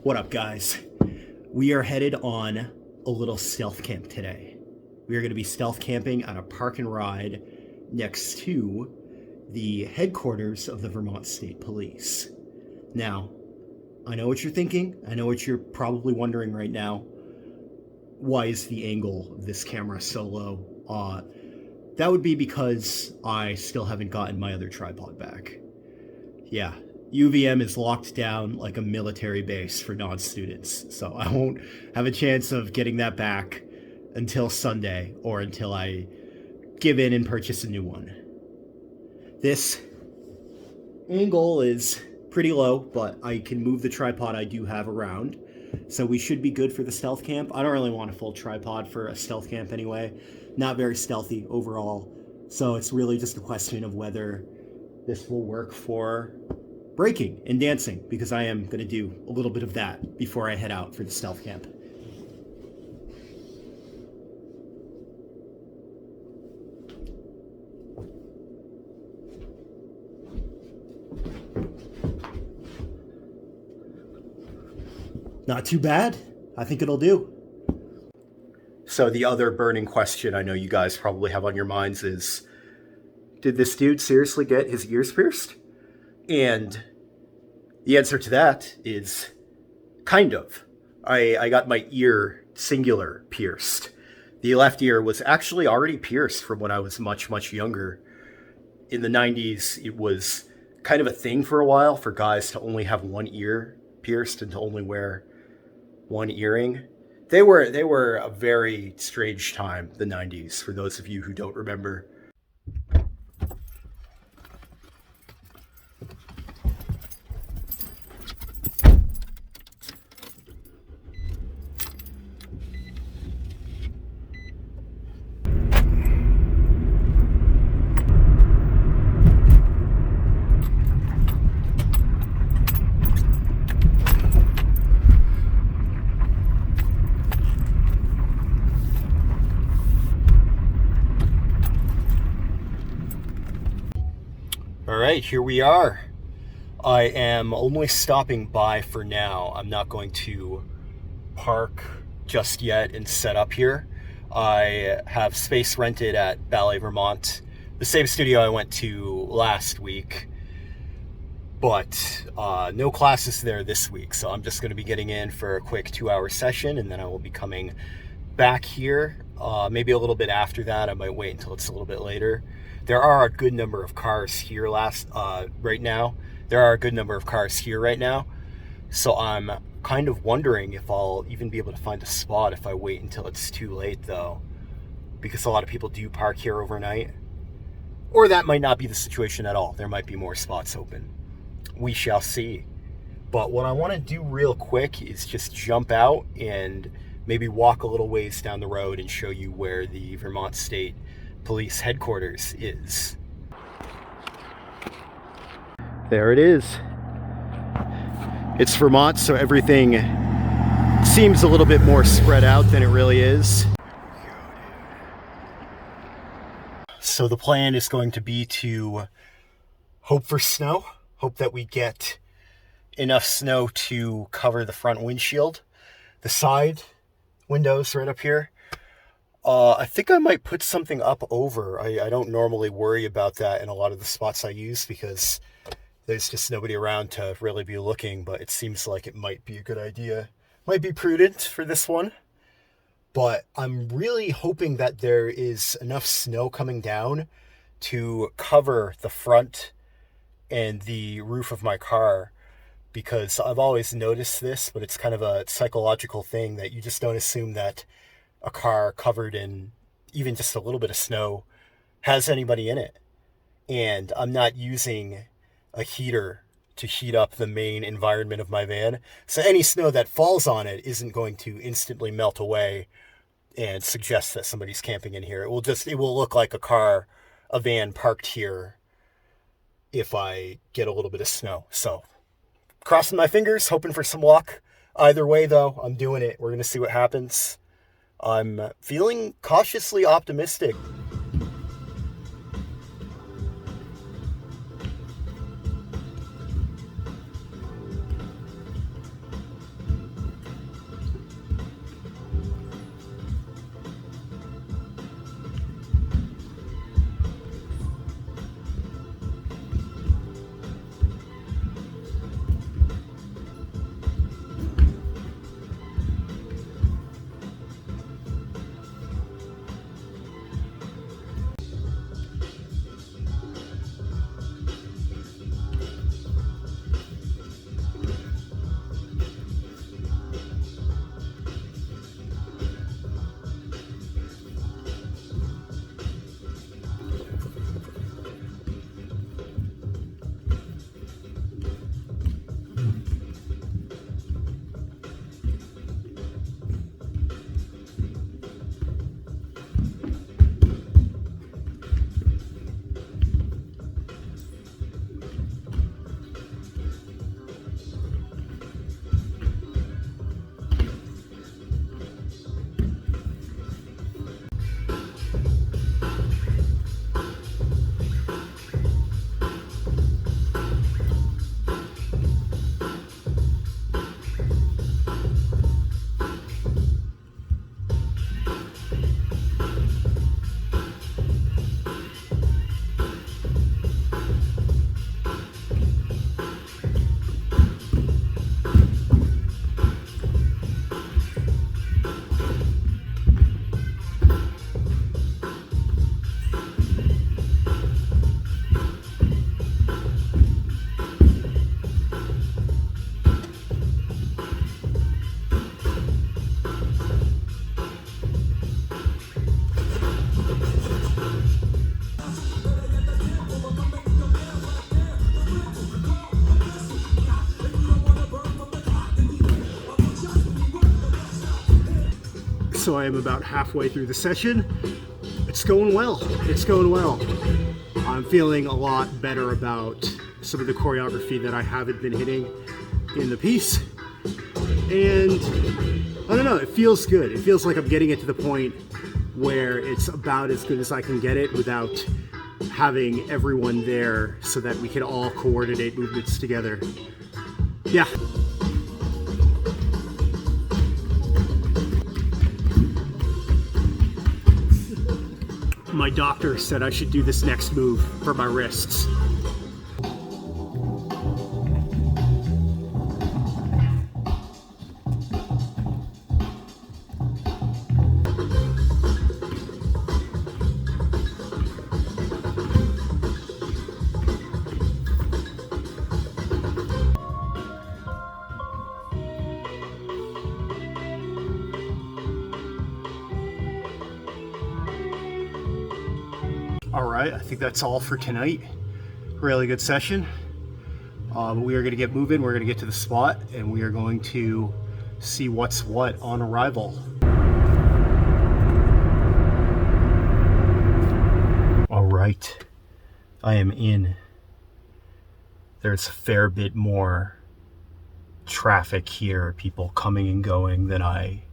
What up, guys? We are headed on a little stealth camp today. We are going to be stealth camping at a park and ride next to the headquarters of the Vermont State Police. Now, I know what you're thinking. I know what you're probably wondering right now. Why is the angle of this camera so low? That would be because I still haven't gotten my other tripod back. Yeah, UVM is locked down like a military base for non-students, so I won't have a chance of getting that back until Sunday or until I give in and purchase a new one. This angle is pretty low, but I can move the tripod I do have around, so we should be good for the stealth camp. I don't really want a full tripod for a stealth camp anyway. Not very stealthy overall, so it's really just a question of whether this will work for breaking and dancing, because I am going to do a little bit of that before I head out for the stealth camp. Not too bad. I think it'll do. So the other burning question I know you guys probably have on your minds is, did this dude seriously get his ears pierced? And the answer to that is kind of. I got my ear singular pierced. The left ear was actually already pierced from when I was much, much younger. In the 90s, it was kind of a thing for a while for guys to only have one ear pierced and to only wear one earring. They were a very strange time, the 90s, for those of you who don't remember. All right, here we are. I am only stopping by for now. I'm not going to park just yet and set up here. I have space rented at Ballet Vermont, the same studio I went to last week, but no classes there this week. So I'm just going to be getting in for a quick 2-hour session, and then I will be coming back here. Maybe a little bit after that. I might wait until it's a little bit later. There are a good number of cars here right now. There are a good number of cars here right now. So I'm kind of wondering if I'll even be able to find a spot if I wait until it's too late, though. Because a lot of people do park here overnight. Or that might not be the situation at all. There might be more spots open. We shall see. But what I want to do real quick is just jump out and maybe walk a little ways down the road and show you where the Vermont State Police headquarters is. There it is. It's Vermont, so everything seems a little bit more spread out than it really is. So the plan is going to be to hope for snow, hope that we get enough snow to cover the front windshield, the side windows right up here. I think I might put something up over. I don't normally worry about that in a lot of the spots I use because there's just nobody around to really be looking, but it seems like it might be a good idea. Might be prudent for this one, but I'm really hoping that there is enough snow coming down to cover the front and the roof of my car, because I've always noticed this, but it's kind of a psychological thing that you just don't assume that a car covered in even just a little bit of snow has anybody in it. And I'm not using a heater to heat up the main environment of my van. So any snow that falls on it isn't going to instantly melt away and suggest that somebody's camping in here. It will look like a van parked here if I get a little bit of snow. So crossing my fingers, hoping for some luck. Either way though, I'm doing it. We're going to see what happens. I'm feeling cautiously optimistic. so I am about halfway through the session. It's going well. It's going well. I'm feeling a lot better about some of the choreography that I haven't been hitting in the piece. And I don't know, it feels good. It feels like I'm getting it to the point where it's about as good as I can get it without having everyone there so that we can all coordinate movements together. Yeah. My doctor said I should do this next move for my wrists. All right, I think that's all for tonight. Really good session. We are going to get moving. We're going to get to the spot, and we are going to see what's what on arrival. All right, I am in. There's a fair bit more traffic here, people coming and going than I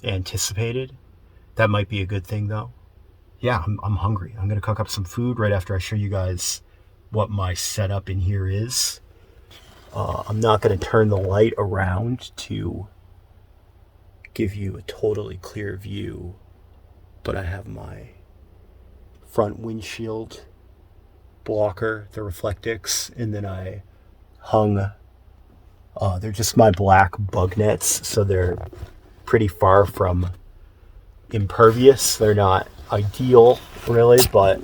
anticipated. That might be a good thing, though. Yeah, I'm hungry. I'm going to cook up some food right after I show you guys what my setup in here is. I'm not going to turn the light around to give you a totally clear view, but I have my front windshield blocker, the Reflectix, and then I hung, they're just my black bug nets, so they're pretty far from impervious. They're not ideal really, but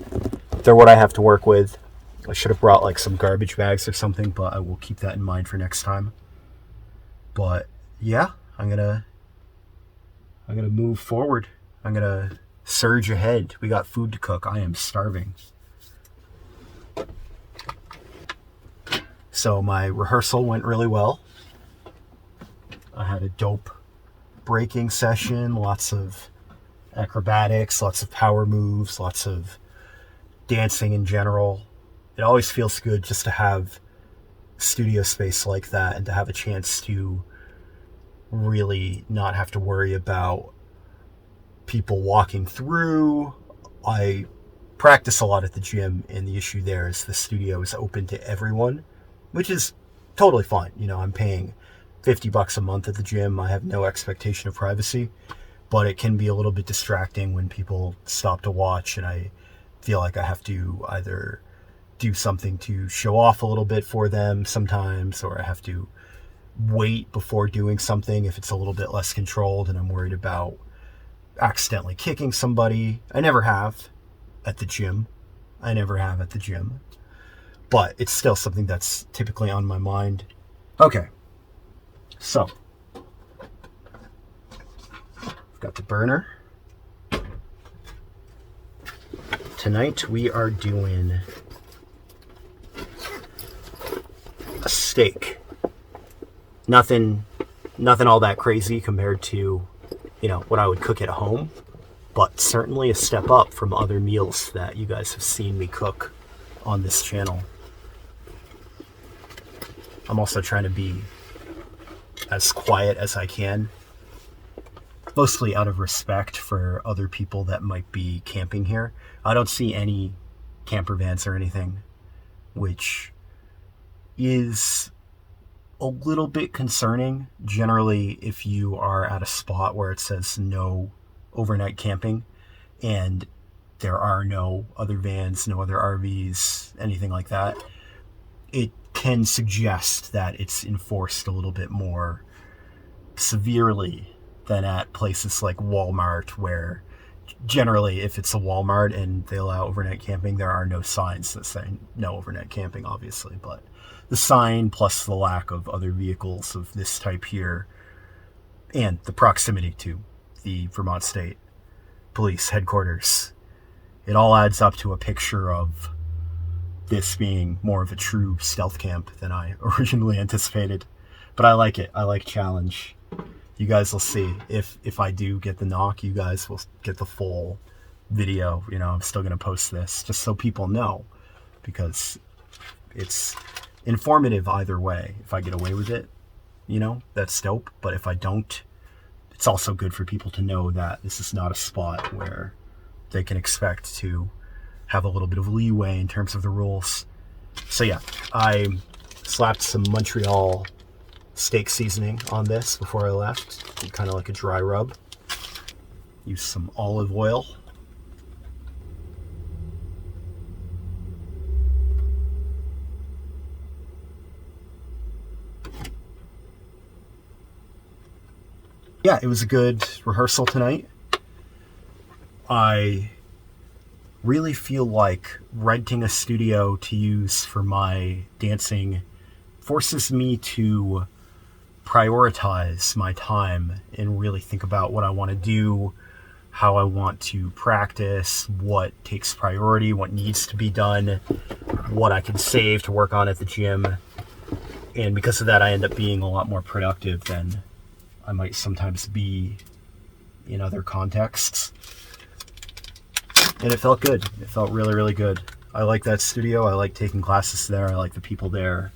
they're what I have to work with. I should have brought like some garbage bags or something, but I will keep that in mind for next time. But yeah, I'm gonna move forward. I'm gonna surge ahead. We got food to cook. I am starving. So my rehearsal went really well. I had a dope breaking session, lots of acrobatics, lots of power moves, lots of dancing in general. It always feels good just to have studio space like that and to have a chance to really not have to worry about people walking through. I practice a lot at the gym, and the issue there is the studio is open to everyone, which is totally fine. You know, I'm paying $50 a month at the gym. I have no expectation of privacy, but it can be a little bit distracting when people stop to watch, and I feel like I have to either do something to show off a little bit for them sometimes, or I have to wait before doing something if it's a little bit less controlled and I'm worried about accidentally kicking somebody. I never have at the gym. But it's still something that's typically on my mind. Okay, so I've got the burner. Tonight we are doing a steak. Nothing all that crazy compared to, what I would cook at home, but certainly a step up from other meals that you guys have seen me cook on this channel. I'm also trying to be as quiet as I can, mostly out of respect for other people that might be camping here. I don't see any camper vans or anything, which is a little bit concerning. Generally, if you are at a spot where it says no overnight camping and there are no other vans, no other RVs, anything like that, it can suggest that it's enforced a little bit more severely than at places like Walmart, where generally if it's a Walmart and they allow overnight camping, there are no signs that say no overnight camping, obviously, but the sign plus the lack of other vehicles of this type here and the proximity to the Vermont State Police headquarters, it all adds up to a picture of this being more of a true stealth camp than I originally anticipated. But I like it. I like challenge. You guys will see. If I do get the knock, you guys will get the full video. You know, I'm still going to post this just so people know, because it's informative either way. If I get away with it, you know, that's dope. But if I don't, it's also good for people to know that this is not a spot where they can expect to have a little bit of leeway in terms of the rules. So yeah, I slapped some Montreal steak seasoning on this before I left, kind of like a dry rub. Use some olive oil. Yeah, it was a good rehearsal tonight. I really feel like renting a studio to use for my dancing forces me to prioritize my time and really think about what I want to do, how I want to practice, what takes priority, what needs to be done, what I can save to work on at the gym. And because of that, I end up being a lot more productive than I might sometimes be in other contexts. And it felt good. It felt really, really good. I like that studio. I like taking classes there. I like the people there.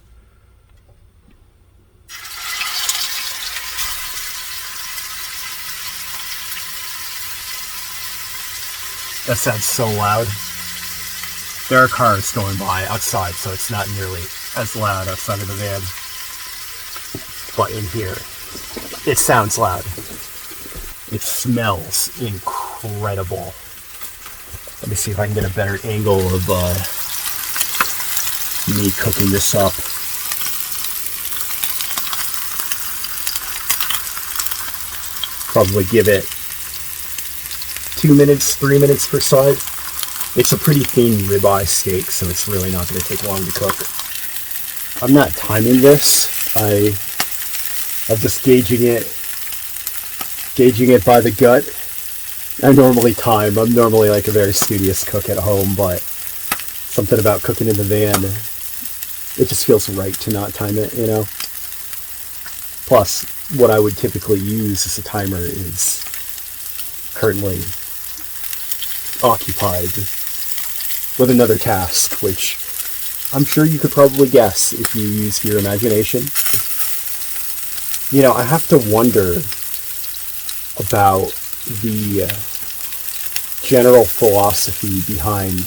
That sounds so loud. There are cars going by outside, so it's not nearly as loud outside of the van. But in here, it sounds loud. It smells incredible. Let me see if I can get a better angle of me cooking this up. Probably give it 2 minutes, 3 minutes per side. It's a pretty thin ribeye steak, so it's really not going to take long to cook. I'm not timing this. I'm just gauging it by the gut. I normally time. I'm normally like a very studious cook at home, but something about cooking in the van, it just feels right to not time it, you know? Plus, what I would typically use as a timer is currently occupied with another task, which I'm sure you could probably guess if you use your imagination. You know, I have to wonder about the general philosophy behind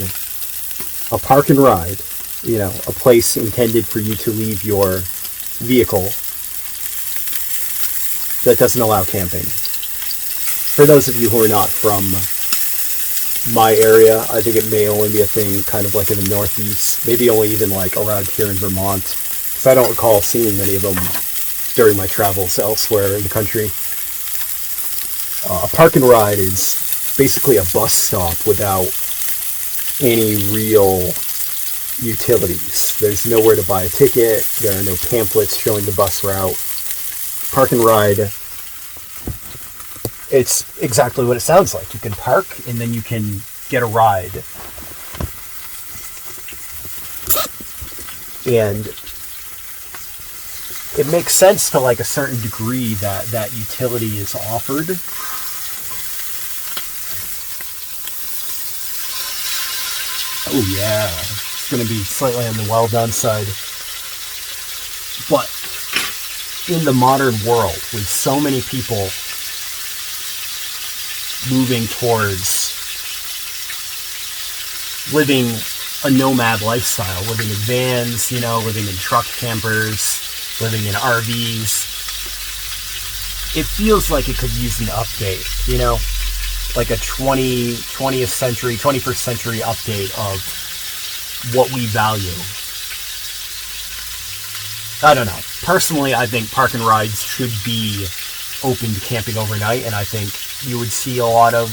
a park and ride, you know, a place intended for you to leave your vehicle that doesn't allow camping. For those of you who are not from my area, I think it may only be a thing kind of like in the Northeast, maybe only even like around here in Vermont, because I don't recall seeing many of them during my travels elsewhere in the country. A park and ride is basically a bus stop without any real utilities. There's nowhere to buy a ticket. There are no pamphlets showing the bus route. Park and ride, it's exactly what it sounds like. You can park and then you can get a ride. And it makes sense to like a certain degree that utility is offered. Oh yeah, it's going to be slightly on the well done side. But in the modern world, with so many people moving towards living a nomad lifestyle, living in vans, you know, living in truck campers, living in RVs, it feels like it could use an update, you know, like a 21st century update of what we value. I don't know. Personally, I think park and rides should be open to camping overnight, and I think you would see a lot of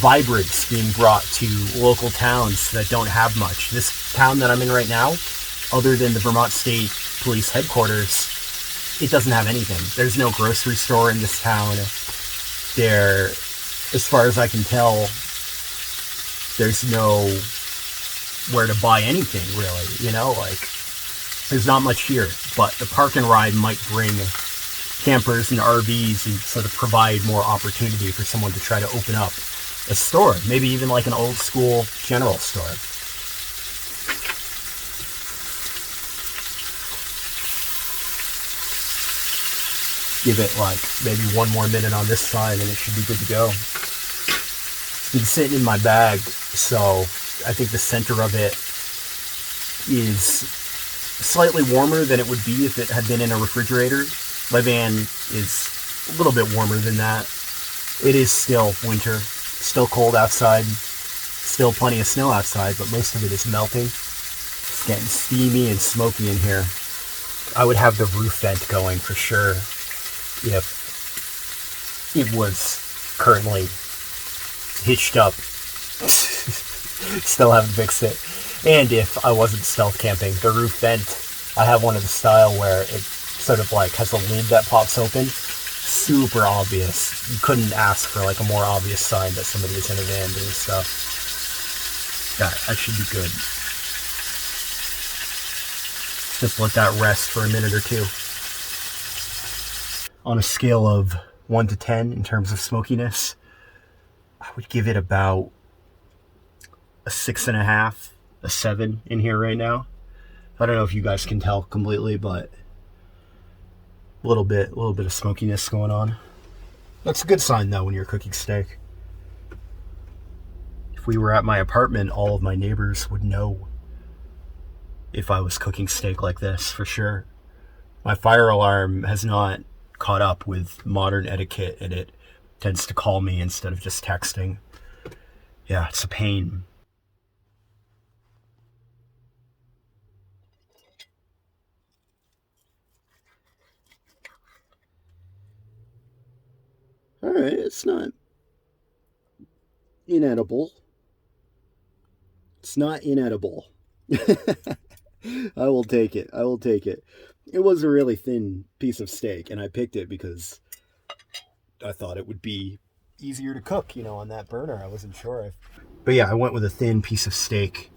vibrance being brought to local towns that don't have much. This town that I'm in right now, other than the Vermont State Police headquarters, it doesn't have anything. There's no grocery store in this town. There, as far as I can tell, there's no where to buy anything, really, you know, like, there's not much here, but the park and ride might bring campers and RVs and sort of provide more opportunity for someone to try to open up a store, maybe even like an old school general store. Give it like maybe one more minute on this side and it should be good to go. It's been sitting in my bag, so I think the center of it is slightly warmer than it would be if it had been in a refrigerator. My van is a little bit warmer than that. It is still winter, still cold outside, still plenty of snow outside, but most of it is melting. It's getting steamy and smoky in here. I would have the roof vent going for sure if it was currently hitched up. Still haven't fixed it. And if I wasn't stealth camping, the roof vent, I have one of the style where it sort of like has a lid that pops open. Super obvious. You couldn't ask for like a more obvious sign that somebody is in a van doing stuff. That should be good. Just let that rest for a minute or two. On a scale of 1 to 10 in terms of smokiness, I would give it about a 6.5, a 7 in here right now. I don't know if you guys can tell completely, but a little bit of smokiness going on. That's a good sign though when you're cooking steak. If we were at my apartment, all of my neighbors would know if I was cooking steak like this for sure. My fire alarm has not caught up with modern etiquette, and it tends to call me instead of just texting. Yeah, it's a pain. All right, it's not inedible. It's not inedible. I will take it. I will take it. It was a really thin piece of steak, and I picked it because I thought it would be easier to cook, on that burner. I wasn't sure. But yeah, I went with a thin piece of steak,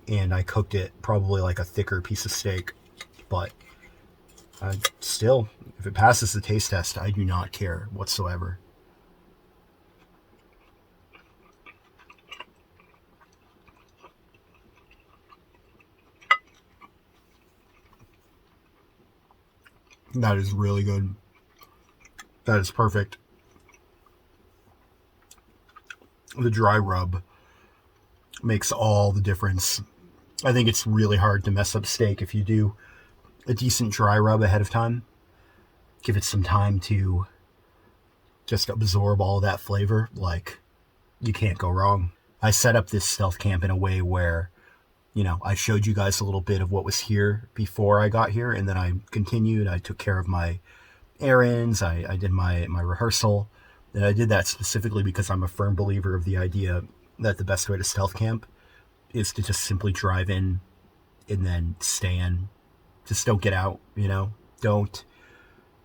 and I cooked it probably like a thicker piece of steak. But still, if it passes the taste test, I do not care whatsoever. That is really good. That is perfect. The dry rub makes all the difference. I think it's really hard to mess up steak if you do a decent dry rub ahead of time. Give it some time to just absorb all of that flavor. Like, you can't go wrong. I set up this stealth camp in a way where, I showed you guys a little bit of what was here before I got here, and then I continued. I took care of my errands. I did my rehearsal. And I did that specifically because I'm a firm believer of the idea that the best way to stealth camp is to just simply drive in and then stay in. Just don't get out, Don't,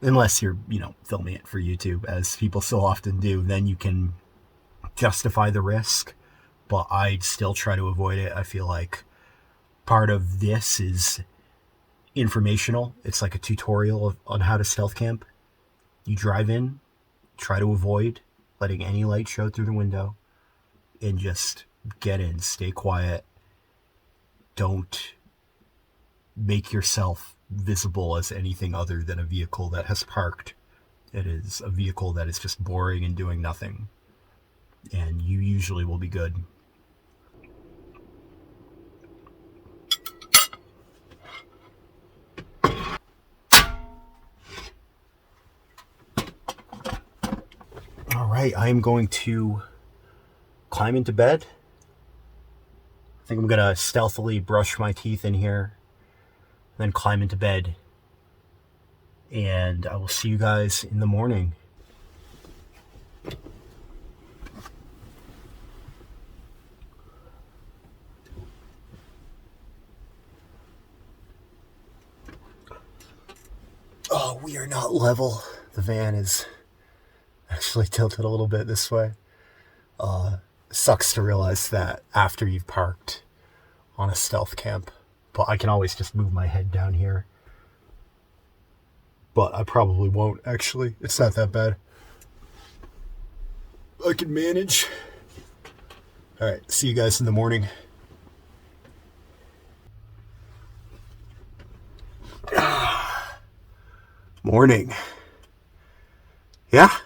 unless you're, filming it for YouTube, as people so often do, then you can justify the risk. But I'd still try to avoid it. I feel like part of this is informational. It's like a tutorial on how to stealth camp. You drive in, try to avoid letting any light show through the window, and just get in, stay quiet. Don't make yourself visible as anything other than a vehicle that has parked. It is a vehicle that is just boring and doing nothing. And you usually will be good. All right, I am going to climb into bed. I think I'm going to stealthily brush my teeth in here, then climb into bed. And I will see you guys in the morning. Oh, we are not level. The van is actually tilted a little bit this way. Sucks to realize that after you've parked on a stealth camp. But I can always just move my head down here. but I probably won't, actually. It's not that bad. I can manage. All right, see you guys in the morning. Morning. Yeah,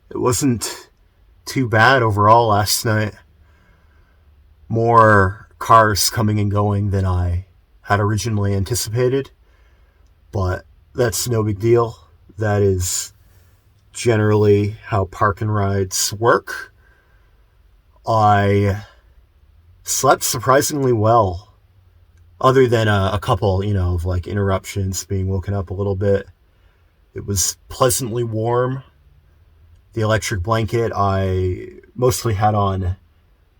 it wasn't too bad overall last night. More cars coming and going than I had originally anticipated, but that's no big deal. That is generally how park and rides work. I slept surprisingly well, other than a couple, of like interruptions, being woken up a little bit. It was pleasantly warm. The electric blanket I mostly had on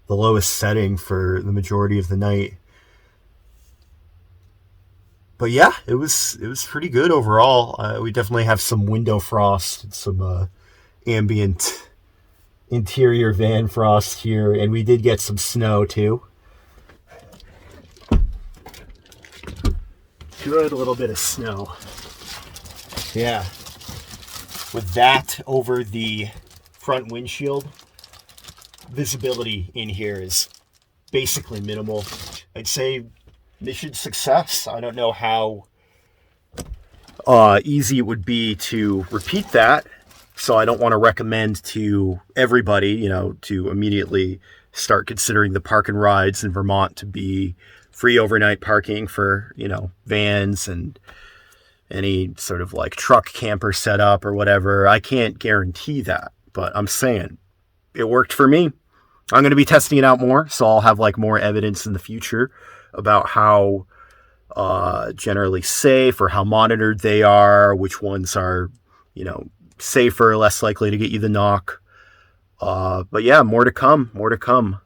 the lowest setting for the majority of the night. But yeah, it was pretty good overall. We definitely have some window frost and some ambient interior van frost here, and we did get some snow too. Good little bit of snow. Yeah. With that over the front windshield, visibility in here is basically minimal. I'd say mission success. I don't know how easy it would be to repeat that, so I don't want to recommend to everybody, to immediately start considering the park and rides in Vermont to be free overnight parking for, vans and any sort of like truck camper setup or whatever. I can't guarantee that, but I'm saying it worked for me. I'm going to be testing it out more, so I'll have like more evidence in the future about how generally safe or how monitored they are, which ones are, safer, less likely to get you the knock. But yeah, more to come.